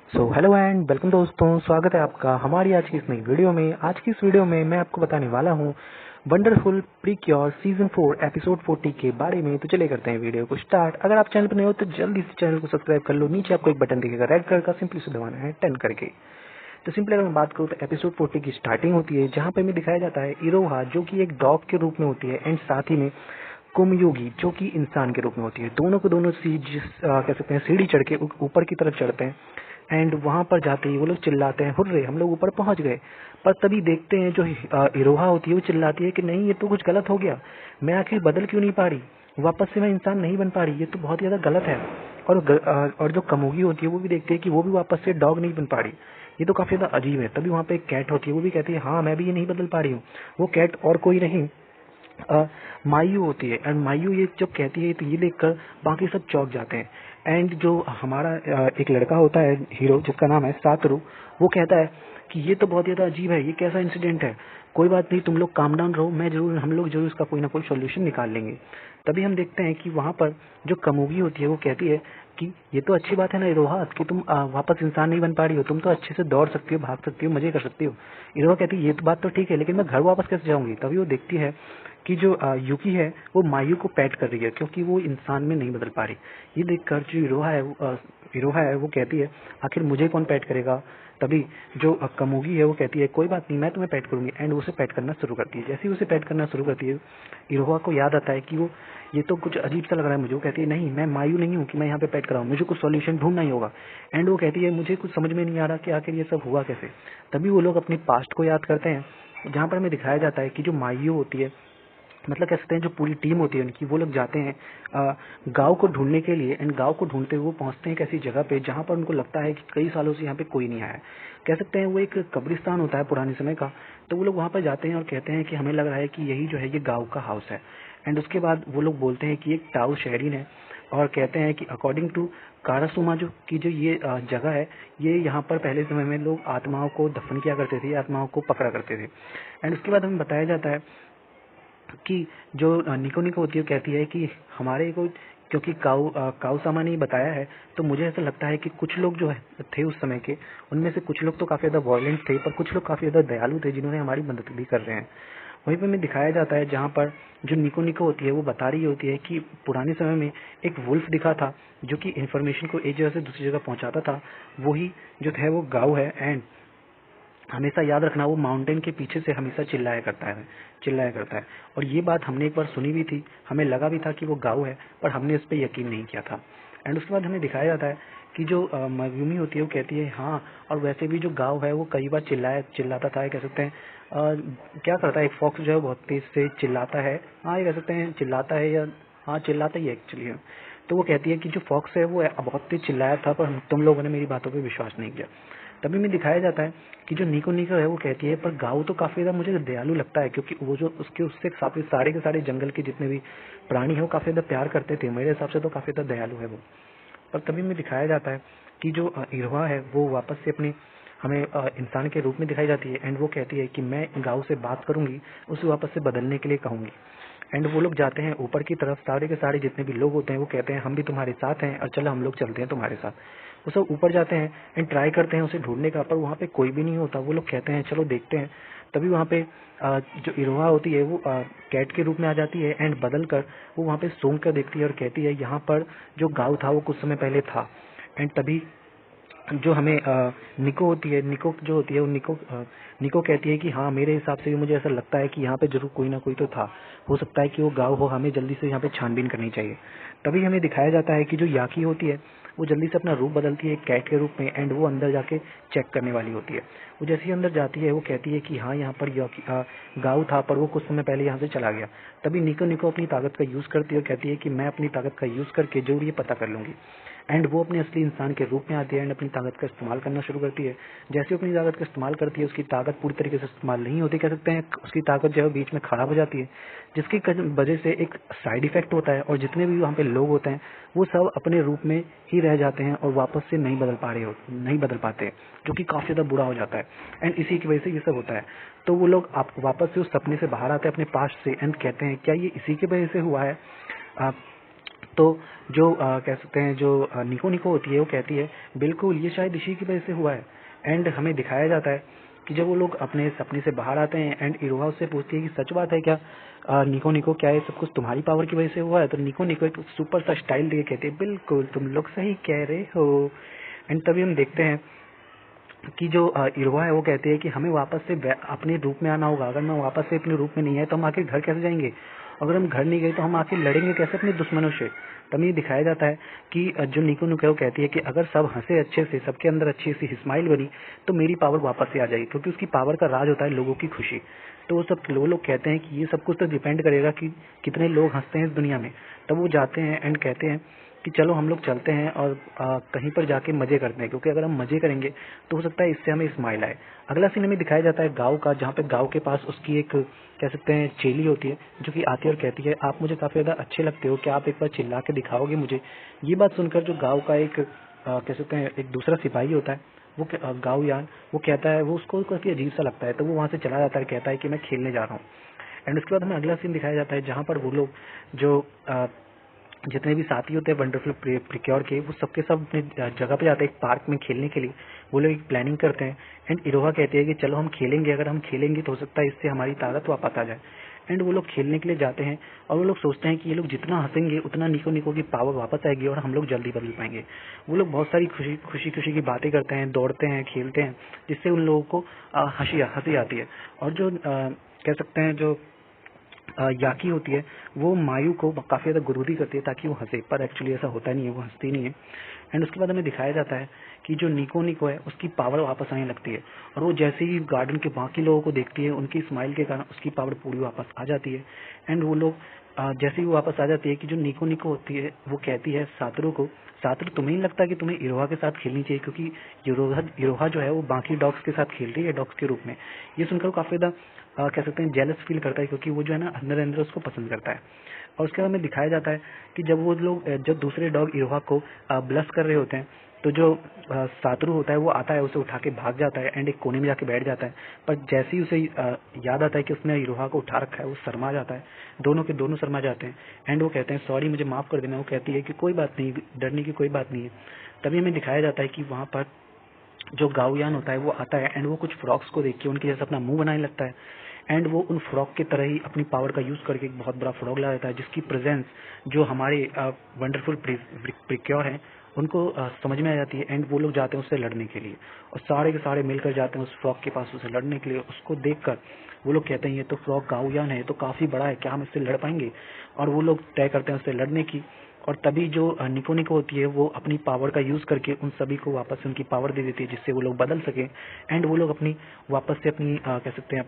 Hello and welcome दोस्तों, स्वागत है आपका हमारी आज की इस नई वीडियो में। आज की इस वीडियो में मैं आपको बताने वाला हूँ वंडरफुल प्रीक्योर सीजन 4 एपिसोड 40 के बारे में। तो चलिए करते हैं वीडियो को स्टार्ट। अगर आप चैनल पर नए हो तो जल्दी से चैनल को सब्सक्राइब कर लो। नीचे आपको एक बटन दिखेगा रेड कलर का, सिंपली से दबाना है 10 करके। तो सिंपली अगर मैं बात करूँ तो एपिसोड 40 की स्टार्टिंग होती है जहाँ पे हमें दिखाया जाता है इरोहा जो कि एक डॉग के रूप में होती है एंड साथ ही में कुमयुगी जो कि इंसान के रूप में होती है। दोनों को दोनों कह सकते हैं सीढ़ी चढ़ के ऊपर की तरफ चढ़ते हैं एंड वहां पर जाते ही वो लोग चिल्लाते हैं, हुर्रे हम लोग ऊपर पहुंच गए। पर तभी देखते हैं जो इरोहा होती है वो चिल्लाती है कि नहीं, ये तो कुछ गलत हो गया, मैं आखिर बदल क्यों नहीं पा रही, वापस से मैं इंसान नहीं बन पा रही, ये तो बहुत ज्यादा गलत है। और जो कमोगी होती है वो भी देखती है कि वो भी वापस से डॉग नहीं बन पा रही, ये तो काफी ज्यादा अजीब है। तभी वहां पे एक कैट होती है, वो भी कहती है हाँ मैं भी ये नहीं बदल पा रही हूँ। वो कैट और कोई नहीं मायू होती है एंड मायू ये जब कहती है तो ये देखकर बाकी सब चौंक जाते हैं। एंड जो हमारा एक लड़का होता है हीरो जिसका नाम है सातरू, वो कहता है कि ये तो बहुत ज्यादा अजीब है, ये कैसा इंसिडेंट है, कोई बात नहीं तुम लोग काम डाउन रहो, हम लोग जरूर इसका कोई ना कोई सोल्यूशन निकाल लेंगे। तभी हम देखते हैं कि वहां पर जो कमोगी होती है वो कहती है कि ये तो अच्छी बात है ना इरोहा कि तुम वापस इंसान नहीं बन पा रही हो, तुम तो अच्छे से दौड़ सकती हो, भाग सकती हो, मजे कर सकती हो। इरोहा कहती है ये तो बात तो ठीक है, लेकिन मैं घर वापस कैसे जाऊंगी। तभी वो देखती है कि जो युकी है वो मायू को पैट कर रही है क्योंकि वो इंसान में नहीं बदल पा रही। ये देखकर जो इरोहा है वो कहती है आखिर मुझे कौन पैट करेगा। तभी जो कमोगी है वो कहती है कोई बात नहीं मैं तुम्हें पैट करूंगी एंड उसे पैट करना शुरू करती है। जैसे ही उसे पैट करना शुरू करती है इरोहा को याद आता है कि वो ये तो कुछ अजीब सा लग रहा है मुझे। वो कहती है नहीं मैं मायू नहीं हूँ कि मैं यहाँ पे पैट कराऊँ, मुझे कुछ सॉल्यूशन ढूंढना ही होगा। एंड वो कहती है मुझे कुछ समझ में नहीं आ रहा कि आखिर ये सब हुआ कैसे। तभी वो लोग अपनी पास्ट को याद करते हैं जहाँ पर हमें दिखाया जाता है कि जो मायू होती है, मतलब कह सकते हैं जो पूरी टीम होती है उनकी, वो लोग जाते हैं गांव को ढूंढने के लिए एंड गांव को ढूंढते हुए वो पहुंचते हैं एक ऐसी जगह पे जहां पर उनको लगता है कि कई सालों से यहाँ पे कोई नहीं आया है। कह सकते हैं वो एक कब्रिस्तान होता है पुराने समय का। तो वो लोग वहां पर जाते हैं और कहते हैं कि हमें लग रहा है कि यही जो है ये गाँव का हाउस है। एंड उसके बाद वो लोग बोलते हैं कि एक टाउ शहरीन है और कहते हैं कि अकॉर्डिंग टू कारासुमा जो की जो ये जगह है, ये यहाँ पर पहले समय में लोग आत्माओं को दफन किया करते थे, आत्माओं को पकड़ा करते थे। एंड उसके बाद हमें बताया जाता है कि जो निको निको होती है कहती है कि हमारे को क्योंकि काऊ सामा ने बताया है तो मुझे ऐसा लगता है कि कुछ लोग जो है थे उस समय के, उनमें से कुछ लोग तो काफी ज्यादा वायलेंट थे पर कुछ लोग काफी ज्यादा दयालु थे जिन्होंने हमारी मदद भी कर रहे हैं। वहीं पे हमें दिखाया जाता है जहाँ पर जो निको निको होती है वो बता रही होती है कि पुराने समय में एक वुल्फ दिखा था जो कि इन्फॉर्मेशन को एक जगह से दूसरी जगह पहुंचाता था। वही जो है वो गाँव है एंड हमेशा याद रखना वो माउंटेन के पीछे से हमेशा चिल्लाया करता है। और ये बात हमने एक बार सुनी भी थी, हमें लगा भी था कि वो गाँव है पर हमने इस पर यकीन नहीं किया था। एंड उसके बाद हमें दिखाया जाता है कि जो मयूमी होती है वो कहती है हाँ, और वैसे भी जो गाँव है वो कई बार चिल्लाता था, कह सकते हैं क्या करता है एक फॉक्स जो है बहुत तेज से चिल्लाता है। हाँ ये कह सकते हैं चिल्लाता है या हाँ चिल्लाता ही है एक्चुअली। तो वो कहती है कि जो फॉक्स है वो बहुत तेज चिल्लाया था पर तुम लोगों ने मेरी बातों पे विश्वास नहीं किया। तभी में दिखाया जाता है कि जो निको निको है वो कहती है पर गाँव तो काफी ज्यादा मुझे दयालु लगता है क्योंकि वो जो उसके उससे काफी सारे के सारे जंगल के जितने भी प्राणी है वो काफी ज्यादा प्यार करते थे, मेरे हिसाब से तो काफी ज्यादा दयालु है वो। पर तभी में दिखाया जाता है कि जो इरवा है वो वापस से अपने हमें इंसान के रूप में दिखाई जाती है एंड वो कहती है कि मैं गाँव से बात करूंगी, उसे वापस से बदलने के लिए कहूंगी। एंड वो लोग जाते हैं ऊपर की तरफ, सारे के सारे जितने भी लोग होते हैं वो कहते हैं हम भी तुम्हारे साथ हैं और चलो हम लोग चलते हैं तुम्हारे साथ। वो सब ऊपर जाते हैं एंड ट्राई करते हैं उसे ढूंढने का, पर वहाँ पे कोई भी नहीं होता। वो लोग कहते हैं चलो देखते हैं। तभी वहाँ पे जो इरोहा होती है वो कैट के रूप में आ जाती है एंड बदल कर वो वहाँ पे सूंघ कर देखती है और कहती है यहाँ पर जो गाँव था वो कुछ समय पहले था। एंड तभी जो हमें निको होती है, निको जो होती है वो निको कहती है कि हाँ मेरे हिसाब से भी मुझे ऐसा लगता है कि यहाँ पे जरूर कोई ना कोई तो था, हो सकता है कि वो गाँव हो, हमें जल्दी से यहाँ पे छानबीन करनी चाहिए। तभी हमें दिखाया जाता है कि जो याकी होती है वो जल्दी से अपना रूप बदलती है कैट के रूप में एंड वो अंदर जाके चेक करने वाली होती है। वो जैसे ही अंदर जाती है वो कहती है कि हाँ यहाँ पर गाँव था पर वो कुछ समय पहले यहाँ से चला गया। तभी निको निको अपनी ताकत का यूज करती है और कहती है कि मैं अपनी ताकत का यूज करके जरूर ये पता कर लूंगी। एंड वो अपने असली इंसान के रूप में आती है एंड अपनी ताकत का इस्तेमाल करना शुरू करती है। जैसे वो अपनी ताकत का इस्तेमाल करती है उसकी ताकत पूरी तरीके से इस्तेमाल नहीं होती, कह सकते हैं उसकी ताकत जो है बीच में खराब हो जाती है, जिसकी वजह से एक साइड इफेक्ट होता है और जितने भी वहाँ पे लोग होते हैं वो सब अपने रूप में ही रह जाते हैं और वापस से नहीं बदल पाते, जो कि काफी ज्यादा बुरा हो जाता है। एंड इसी की वजह से ये सब होता है। तो वो लोग आप वापस से उस सपने से बाहर आते हैं अपने पास्ट से एंड कहते हैं क्या ये इसी की वजह से हुआ है। तो जो कह सकते हैं जो निको निको होती है वो कहती है बिल्कुल ये शायद इसी की वजह से हुआ है। एंड हमें दिखाया जाता है कि जब वो लोग अपने सपने से बाहर आते हैं एंड इरोहा उससे पूछती है कि सच बात है क्या निको निको, क्या ये सब कुछ तुम्हारी पावर की वजह से हुआ है? तो निको निको एक सुपर सा स्टाइल देके कहते हैं बिल्कुल तुम लोग सही कह रहे हो। एंड तभी हम देखते हैं कि जो इरोहा है वो कहती है कि हमें वापस से अपने रूप में आना होगा। अगर मैं वापस से अपने रूप में नहीं आए तो हम आखिर घर कैसे जाएंगे? अगर हम घर नहीं गए तो हम आखिर लड़ेंगे कैसे अपने दुश्मनों से? तब ये दिखाया जाता है कि जो निको निको है वो कहती है कि अगर सब हंसे अच्छे से, सबके अंदर अच्छी सी स्माइल बनी तो मेरी पावर वापस से आ जाएगी, क्योंकि उसकी पावर का राज होता है लोगों की खुशी। तो वो सब लोग कहते हैं कि ये सब कुछ तो डिपेंड करेगा कि कितने लोग हंसते हैं इस दुनिया में। तब वो जाते हैं एंड कहते हैं कि चलो हम लोग चलते हैं और कहीं पर जाके मजे करते हैं, क्योंकि अगर हम मजे करेंगे तो हो सकता है इससे हमें स्माइल आए। अगला सीन हमें दिखाया जाता है गांव का, जहाँ पे गांव के पास उसकी एक कह सकते हैं चेली होती है जो कि आती है और कहती है आप मुझे काफी ज्यादा अच्छे लगते हो, क्या आप एक बार चिल्ला के दिखाओगे मुझे? ये बात सुनकर जो गाँव का एक कह सकते हैं एक दूसरा सिपाही होता है वो गाँव यान, वो कहता है, वो उसको काफी अजीब सा लगता है, तो वो वहां से चला जाता है, कहता है कि मैं खेलने जा रहा हूँ। एंड उसके बाद हमें अगला सीन दिखाया जाता है जहाँ पर वो लोग जो जितने भी साथी होते हैं वंडरफुल प्रिक्योर के, वो सबके सब अपने जगह पे जाते हैं एक पार्क में खेलने के लिए। वो लोग एक प्लानिंग करते हैं एंड इरोहा कहते हैं कि चलो हम खेलेंगे, अगर हम खेलेंगे तो हो सकता है इससे हमारी ताकत वापस आ जाए। एंड वो लोग खेलने के लिए जाते हैं और वो लोग सोचते हैं कि ये लोग जितना हंसेंगे उतना निको निको की पावर वापस आएगी और हम लोग जल्दी बदल पाएंगे। वो लोग बहुत सारी खुशी की बातें करते हैं, दौड़ते हैं, खेलते हैं, जिससे उन लोगों को हंसी आती है। और जो कह सकते हैं जो याकी होती है वो मायू को काफी ज्यादा गुरूरी करती है ताकि वो हंसे, पर एक्चुअली ऐसा होता नहीं है, वो हंसती नहीं है। एंड उसके बाद हमें दिखाया जाता है कि जो निको निको है उसकी पावर वापस आने लगती है और वो जैसे ही गार्डन के बाकी लोगों को देखती है उनकी स्माइल के कारण उसकी पावर पूरी वापस आ जाती है। एंड वो लोग जैसे ही वो वापस आ जाती है कि जो निको निको होती है वो कहती है सातरू को, सातरू तुम्हें नहीं लगता कि तुम्हें इरोहा के साथ खेलनी चाहिए, क्योंकि इरोहा जो है वो बाकी डॉग्स के साथ खेल रही है डॉग्स के रूप में। ये सुनकर वो काफी ज्यादा कह सकते हैं जेलस फील करता है, क्योंकि वो जो है ना अंदर अंदर उसको पसंद करता है। और उसके बाद में दिखाया जाता है कि जब वो लोग जब दूसरे डॉग इरोहा को ब्लश कर रहे होते हैं तो जो सातरू होता है वो आता है, उसे उठा के भाग जाता है एंड एक कोने में जाके बैठ जाता है। पर जैसे ही उसे याद आता है कि उसने इरोहा को उठा रखा है वो शर्मा जाता है, दोनों के दोनों शर्मा जाते हैं एंड वो कहते हैं सॉरी मुझे माफ कर देना। वो कहती है कि कोई बात नहीं, डरने की कोई बात नहीं है। तभी हमें दिखाया जाता है कि वहां पर जो गाउयान होता है वो आता है एंड वो कुछ फ्रॉक्स को देख के उनके जैसा अपना मुंह बनाने लगता है एंड वो उन फ्रॉक की तरह ही अपनी पावर का यूज करके एक बहुत बड़ा फ्रॉक ला देता है, जिसकी प्रेजेंस जो हमारे वंडरफुल प्रिक्योर हैं उनको समझ में आ जाती है। एंड वो लोग जाते हैं उससे लड़ने के लिए और सारे के सारे मिलकर जाते हैं उस फ्रॉक के पास उसे लड़ने के लिए। उसको देखकर वो लोग कहते हैं ये तो फ्रॉक गाउयान है, तो काफी बड़ा है, क्या हम इससे लड़ पाएंगे? और वो लोग तय करते हैं उससे लड़ने की। और तभी जो निको निको होती है वो अपनी पावर का यूज करके उन सभी को वापस से उनकी पावर दे देती है, जिससे वो लोग बदल सके एंड वो लोग अपनी वापस से अपनी कह सकते हैं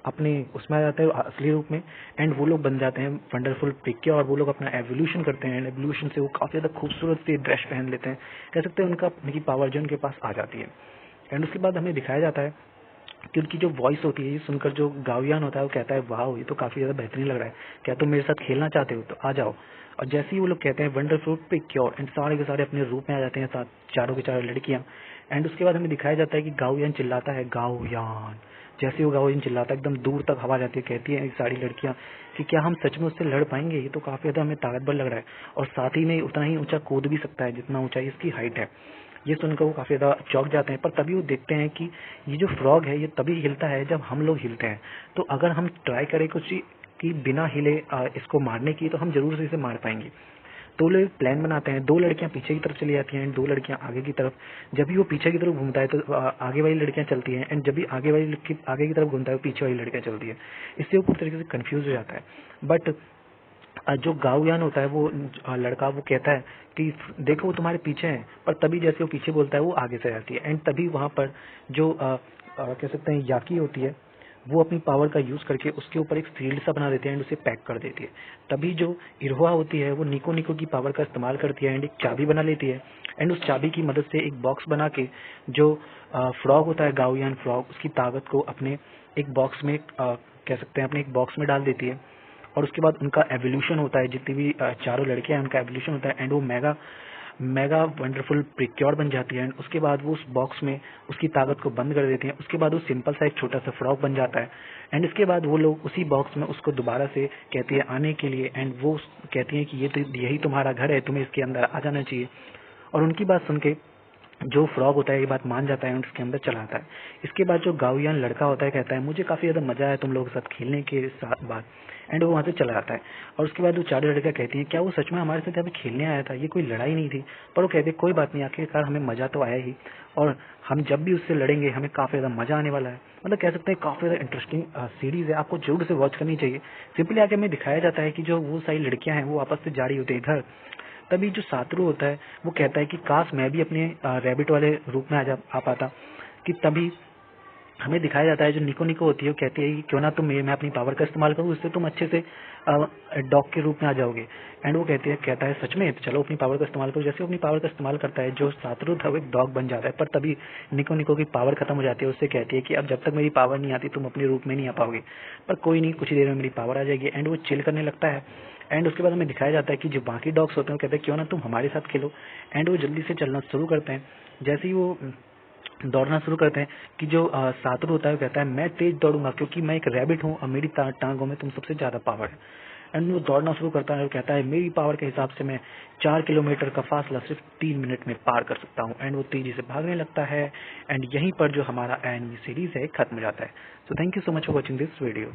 अपने उसमें आ जाते हैं असली रूप में एंड वो लोग बन जाते हैं वंडरफुल प्रिक्योर। और वो लोग अपना एवोल्यूशन करते हैं एंड एवोल्यूशन से वो काफी ज्यादा खूबसूरत सी ड्रेस पहन लेते हैं, कह सकते हैं उनकी पावर जो उनके पास आ जाती है। एंड उसके बाद हमें दिखाया जाता है कि उनकी जो वॉइस होती है ये सुनकर जो गावियान होता है वो कहता है वाह ये तो काफी ज्यादा बेहतरीन लग रहा है, क्या तुम मेरे साथ खेलना चाहते हो तो आ जाओ। और जैसे ही वो लोग कहते हैं वंडरफुल प्रिक्योर एंड सारे के सारे अपने रूप में आ जाते हैं साथ चारों की चारों लड़कियां। एंड उसके बाद हमें दिखाया जाता है कि गावियान चिल्लाता है गावियान। जैसे वो गावियान चिल्लाता है एकदम दूर तक हवा जाती है, कहती है सारी लड़कियां कि क्या हम सच में उससे लड़ पाएंगे, ये तो काफी ज्यादा हमें ताकतवर लग रहा है और साथ ही में उतना ही ऊंचा कूद भी सकता है जितना ऊंचाई इसकी हाइट है। ये सुनकर वो काफी ज्यादा चौंक जाते हैं, पर तभी वो देखते हैं कि ये जो फ्रॉग है ये तभी हिलता है जब हम लोग हिलते हैं। तो अगर हम ट्राई करें कुछ कि बिना हिले इसको मारने की तो हम जरूर से इसे मार पाएंगे। तो लोग प्लान बनाते हैं, दो लड़कियां पीछे की तरफ चली जाती हैं एंड दो लड़कियां आगे की तरफ। जब भी वो पीछे की तरफ घूमता है तो आगे वाली लड़कियां चलती हैं एंड जब भी आगे की तरफ घूमता है पीछे वाली लड़कियां चलती है। इससे वो पूरी तरीके से कंफ्यूज हो जाता है। बट जो गाउयान होता है वो लड़का वो कहता है कि देखो वो तुम्हारे पीछे है, पर तभी जैसे वो पीछे बोलता है वो आगे से जाती है एंड तभी वहां पर जो कह सकते हैं याकी होती है वो अपनी पावर का यूज करके उसके ऊपर एक शील्ड सा बना देती है एंड उसे पैक कर देती है। तभी जो इरोहा होती है वो निको निको की पावर का इस्तेमाल करती है एंड एक चाबी बना लेती है एंड उस चाबी की मदद से एक बॉक्स बना के जो फ्रॉग होता है गाउयान फ्रॉग उसकी ताकत को अपने एक बॉक्स में कह सकते हैं अपने एक बॉक्स में डाल देती है। और उसके बाद उनका एवोल्यूशन होता है, जितनी भी चारों लड़के हैं उनका एवोल्यूशन होता है एंड वो मेगा मेगा वंडरफुल प्रिक्योर बन जाती है। एंड उसके बाद वो उस बॉक्स में उसकी ताकत को बंद कर देती हैं। उसके बाद वो सिंपल सा एक छोटा सा फ्रॉक बन जाता है। एंड इसके बाद वो लोग उसी बॉक्स में उसको दोबारा से कहती है आने के लिए। एंड वो कहती है कि यही तुम्हारा घर है, तुम्हें इसके अंदर आ जाना चाहिए। और उनकी बात सुन के जो फ्रॉग होता है ये बात मान जाता है और उसके अंदर चला आता है। इसके बाद जो गाउयान लड़का होता है कहता है मुझे काफ़ी ज़्यादा मज़ा आया तुम लोगों के साथ खेलने के साथ बाद। एंड वो वहाँ से चला आता है। और उसके बाद वो चारों लड़कियाँ कहती हैं क्या वो सच में हमारे साथ यहाँ पे खेलने आया था, ये कोई लड़ाई नहीं थी। पर वो कहते हैं कोई बात नहीं, आखिरकार हमें मज़ा तो आया ही, और हम जब भी उससे लड़ेंगे हमें काफ़ी ज़्यादा मज़ा आने वाला है। मतलब कह सकते हैं काफ़ी ज़्यादा इंटरेस्टिंग सीरीज़ है, आपको जरूर से वॉच करनी चाहिए। सिंपली आगे हमें दिखाया जाता है कि जो वो सारी लड़कियाँ हैं वो आपस से जा रही होती है घर। तभी जो सातरू होता है वो कहता है कि काश मैं भी अपने रैबिट वाले रूप में आ पाता। कि तभी हमें दिखाया जाता है जो निको निको होती है वो कहती है कि क्यों ना मैं अपनी पावर का इस्तेमाल करूँ, उससे तुम अच्छे से डॉग के रूप में आ जाओगे। एंड वो कहता है सच में, तो चलो अपनी पावर का इस्तेमाल करो। जैसे वो अपनी पावर का इस्तेमाल करता है जो सातरू था वो एक डॉग बन जाता है। पर तभी निको निको की पावर खत्म हो जाती है। उससे कहती है कि अब जब तक मेरी पावर नहीं आती तुम अपने रूप में नहीं आ पाओगे। पर कोई नहीं, कुछ ही देर में मेरी पावर आ जाएगी। एंड वो चिल करने लगता है। एंड उसके बाद हमें दिखाया जाता है कि जो बाकी डॉग्स होते हैं वो कहते हैं क्यों ना तुम हमारे साथ खेलो। एंड वो जल्दी से चलना शुरू करते हैं। जैसे ही वो दौड़ना शुरू करते हैं कि जो सातरू होता है वो कहता है मैं तेज दौड़ूंगा क्योंकि मैं एक रैबिट हूँ और मेरी टांगों में तुम सबसे ज़्यादा पावर है। एंड वो दौड़ना शुरू करता है और कहता है मेरी पावर के हिसाब से मैं 4 किलोमीटर का फासला सिर्फ 3 मिनट में पार कर सकता हूँ। एंड वो तेजी से भागने लगता है। एंड यहीं पर जो हमारा एनिमी सीरीज है खत्म हो जाता है। So thank you so much for watching this video.